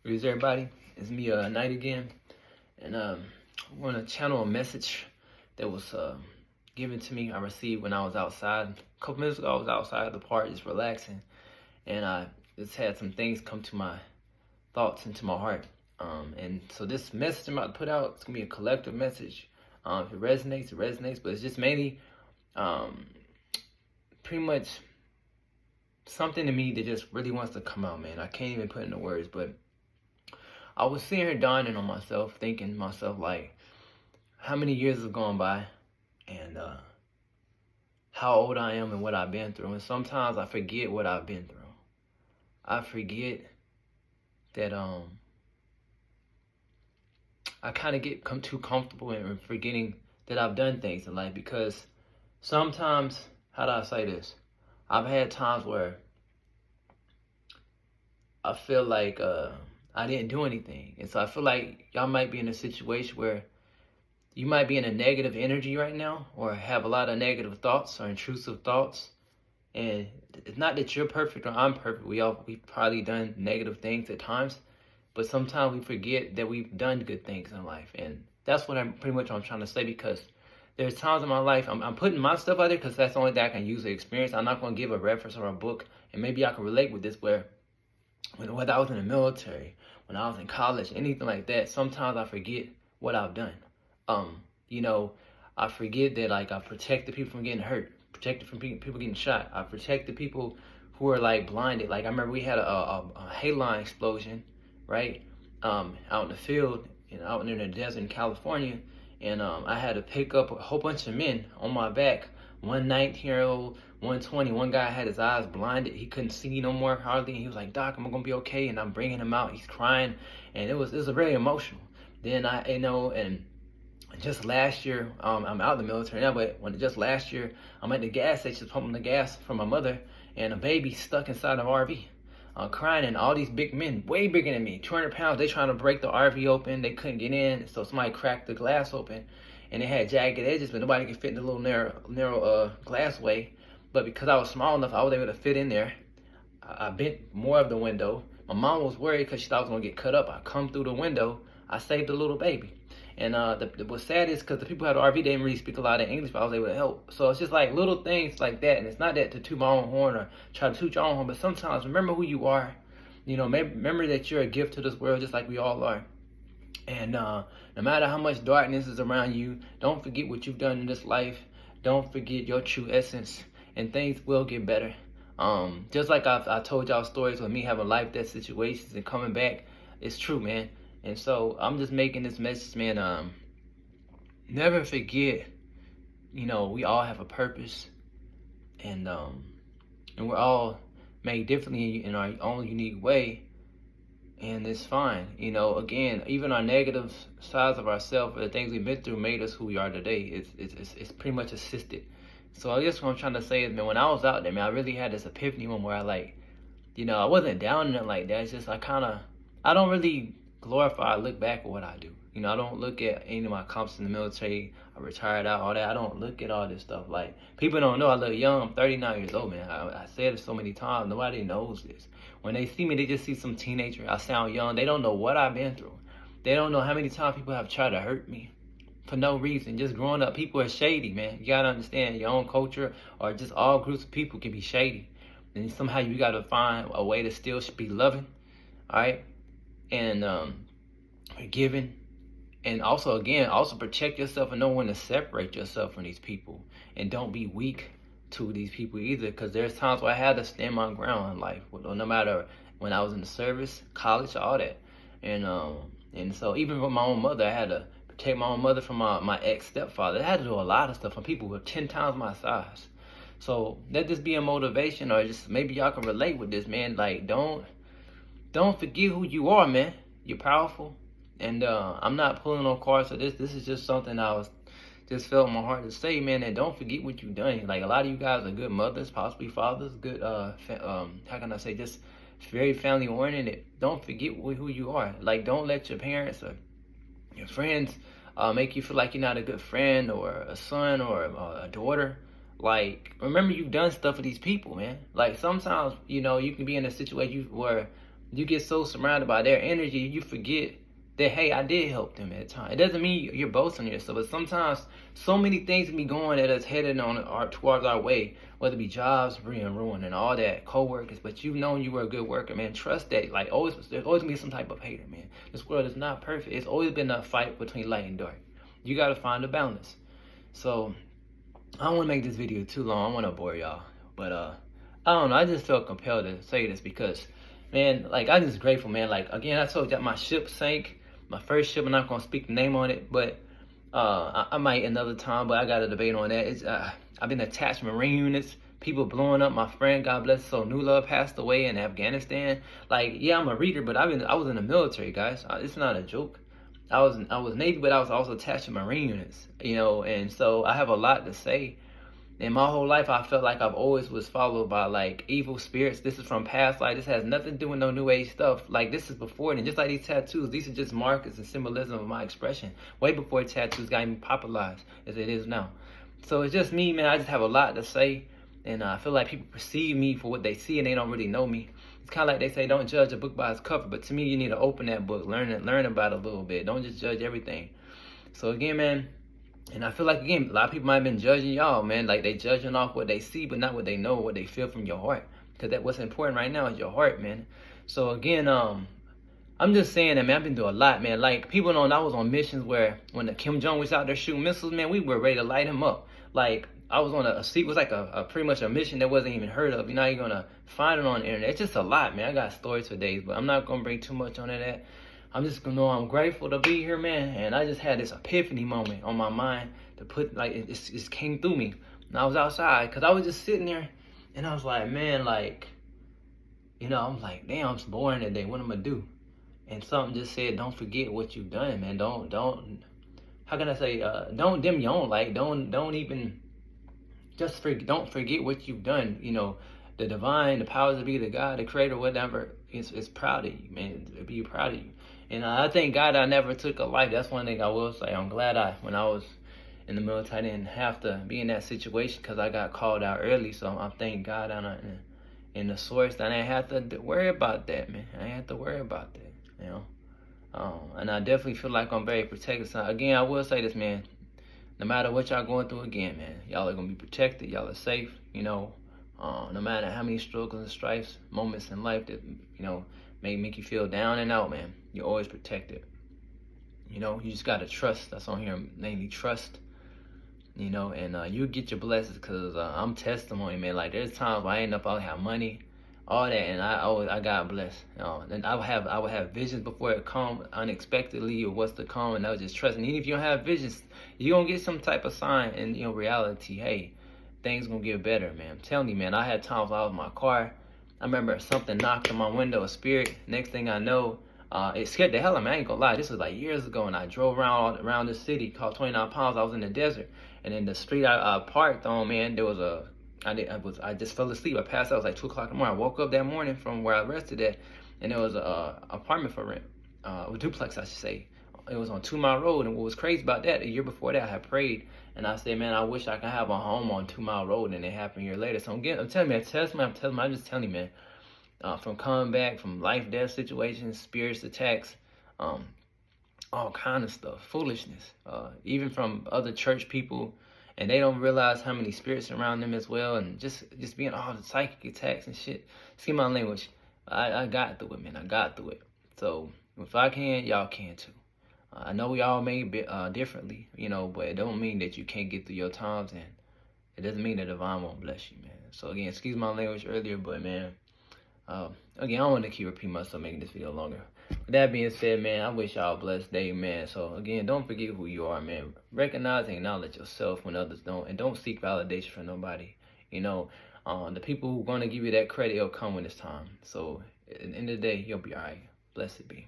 Greetings, everybody. It's me, Knight again, and I want to channel a message that was given to me. I received when I was outside. A couple minutes ago, I was outside of the park just relaxing, and I just had some things come to my thoughts into my heart. And so this message I'm about to put out, it's gonna be a collective message. If it resonates, it resonates, but it's just mainly pretty much something to me that just really wants to come out, man. I can't even put into words, but I was sitting here dawning on myself, thinking to myself, like, how many years have gone by and how old I am and what I've been through. And sometimes I forget what I've been through. I forget that I kind of get too comfortable in forgetting that I've done things in life, because sometimes, how do I say this? I've had times where I feel like I didn't do anything. And so I feel like y'all might be in a situation where you might be in a negative energy right now, or have a lot of negative thoughts or intrusive thoughts. And it's not that you're perfect or I'm perfect. We've probably done negative things at times, but sometimes we forget that we've done good things in life. And that's what I'm trying to say, because there's times in my life, I'm putting my stuff out there because that's the only thing I can use the experience. I'm not going to give a reference or a book, and maybe I can relate with this, where whether I was in the military, when I was in college, anything like that, sometimes I forget what I've done. I forget that, like, I protected people from getting hurt, protected from people getting shot. I protected people who are like blinded. Like, I remember we had a halide explosion, right? Out in the field and out in the desert in California, and I had to pick up a whole bunch of men on my back. One 19-year-old, 120. One guy had his eyes blinded. He couldn't see no more hardly. And he was like, "Doc, I'm gonna be okay." And I'm bringing him out. He's crying, and it was very emotional. Then and just last year, I'm out of the military now, but just last year, I'm at the gas station pumping the gas for my mother, and a baby stuck inside of RV, crying, and all these big men, way bigger than me, 200 pounds, they trying to break the RV open. They couldn't get in, so somebody cracked the glass open, and it had jagged edges, but nobody could fit in the little narrow glassway. But because I was small enough, I was able to fit in there. I bent more of the window. My mom was worried because she thought I was gonna get cut up. I come through the window. I saved the little baby. And what's sad is, because the people who had the RV, they didn't really speak a lot of English, but I was able to help. So it's just like little things like that. And it's not that to toot my own horn or try to toot your own horn, but sometimes remember who you are. Remember that you're a gift to this world, just like we all are. And no matter how much darkness is around you, don't forget what you've done in this life. Don't forget your true essence, and things will get better. Just like I told y'all stories with me having life-death situations and coming back, it's true, man. And so I'm just making this message, man. Never forget, we all have a purpose, and we're all made differently in our own unique way, and it's fine. Again, even our negative sides of ourselves, or the things we've been through, made us who we are today. It's pretty much assisted. So I guess what I'm trying to say is, man, when I was out there, man, I really had this epiphany one where I wasn't down in it like that. It's just I don't really glorify, look back at what I do. I don't look at any of my accomplishments in the military. I retired out, all that. I don't look at all this stuff. Like, people don't know I look young. I'm 39 years old, man. I said it so many times. Nobody knows this. When they see me, they just see some teenager. I sound young. They don't know what I've been through. They don't know how many times people have tried to hurt me for no reason. Just growing up, people are shady, man. You gotta understand, your own culture or just all groups of people can be shady. And somehow you gotta find a way to still be loving, all right? And forgiving, and also protect yourself and know when to separate yourself from these people, and don't be weak to these people either, because there's times where I had to stand my ground in life, no matter when I was in the service, college, all that. And so even with my own mother, I had to protect my own mother from my ex-stepfather. I had to do a lot of stuff from people who are 10 times my size. So let this be a motivation, or just maybe y'all can relate with this, man. Like, don't forget who you are, man. You're powerful. And I'm not pulling on cards for this. This is just something I was just felt in my heart to say, man. And don't forget what you've done. Like, a lot of you guys are good mothers, possibly fathers, good, how can I say, just very family oriented. Don't forget who you are. Like, don't let your parents or your friends make you feel like you're not a good friend or a son or a daughter. Like, remember, you've done stuff for these people, man. Like, sometimes, you can be in a situation where You get so surrounded by their energy, you forget that, hey, I did help them at the time. It doesn't mean you're boasting on yourself, but sometimes so many things can be going at us headed towards our way, whether it be jobs being ruined and all that, co-workers, but you've known you were a good worker, man. Trust that. Like, there's always gonna be some type of hater, man. This world is not perfect. It's always been a fight between light and dark. You gotta find a balance. So I don't want to make this video too long. I don't want to bore y'all, but I don't know. I just felt compelled to say this because, man, like, I'm just grateful, man. Like, again, I told you that my ship sank, my first ship. I'm not gonna speak the name on it, but I might another time. But I got a debate on that. It's I've been attached to Marine units. People blowing up. My friend, God bless, so New Love, passed away in Afghanistan. Like, yeah, I'm a reader, but I was in the military, guys. It's not a joke. I was Navy, but I was also attached to Marine units, you know, and so I have a lot to say. And my whole life, I felt like I've always was followed by, like, evil spirits. This is from past life. This has nothing to do with no new age stuff. Like, this is before then. Just like these tattoos, these are just markers and symbolism of my expression. Way before tattoos got even popularized as it is now. So it's just me, man. I just have a lot to say. And I feel like people perceive me for what they see and they don't really know me. It's kind of like they say, don't judge a book by its cover. But to me, you need to open that book, learn about it a little bit. Don't just judge everything. So again, man, and I feel like, again, a lot of people might have been judging y'all, man. Like, they judging off what they see, but not what they know, what they feel from your heart. Because that what's important right now is your heart, man. So again, I'm just saying that, man, I've been through a lot, man. Like, people know I was on missions where when the Kim Jong was out there shooting missiles, man, we were ready to light him up. Like, I was on a seat, it was like a pretty much a mission that wasn't even heard of. You're not even gonna find it on the internet. It's just a lot, man. I got stories for days, but I'm not gonna bring too much on that. I'm just gonna know I'm grateful to be here, man. And I just had this epiphany moment on my mind to put, like, it just came through me. And I was outside, because I was just sitting there, and I was like, man, like, you know, I'm like, damn, I'm boring today. What am I gonna do? And something just said, don't forget what you've done, man. Don't, how can I say, don't dim your own light. Don't even, don't forget what you've done. You know, the divine, the powers that be, the God, the creator, whatever, is proud of you, man. Be proud of you. And I thank God I never took a life. That's one thing I will say. I'm glad when I was in the military, I didn't have to be in that situation because I got called out early. So I thank God in the source that I didn't have to worry about that, man. I didn't have to worry about that, you know. And I definitely feel like I'm very protected. So again, I will say this, man. No matter what y'all going through, again, man, y'all are gonna be protected. Y'all are safe, you know. No matter how many struggles and strifes, moments in life that, you know, may make you feel down and out, man, you're always protected. You know, you just gotta trust. That's on here, mainly trust. You know, and you get your blessings, because I'm testimony, man. Like, there's times where I end up, I have money, all that, and I got blessed. And I would have visions before it come unexpectedly, or what's to come, and I was just trusting. Even if you don't have visions, you're gonna get some type of sign in, you know, reality. Hey, things gonna get better, man. I'm telling you, man. I had times when I was in my car. I remember something knocked on my window, a spirit. Next thing I know, it scared the hell out of me. I ain't gonna lie. This was like years ago, and I drove around the city called 29 Pounds. I was in the desert, and in the street I parked on, man, there was I just fell asleep. I passed out. It was like 2 o'clock in the morning. I woke up that morning from where I rested at, and there was a apartment for rent, a duplex, I should say. It was on 2 Mile Road, and what was crazy about that, a year before that, I had prayed, and I said, man, I wish I could have a home on 2 Mile Road, and it happened a year later. So I'm telling you, I'm just telling you, man, from coming back from life, death situations, spirits, attacks, all kind of stuff, foolishness, even from other church people, and they don't realize how many spirits around them as well, and just being all the psychic attacks and shit. See my language. I got through it, man. I got through it. So if I can, y'all can too. I know we all may be differently, you know, but it don't mean that you can't get through your times, and it doesn't mean the divine won't bless you, man. So again, excuse my language earlier, but man, again, I don't want to keep repeating myself, making this video longer. With that being said, man, I wish y'all a blessed day, man. So again, don't forget who you are, man. Recognize and acknowledge yourself when others don't, and don't seek validation from nobody. You know, the people who are going to give you that credit, it'll come when it's time. So at the end of the day, you'll be all right. Blessed be.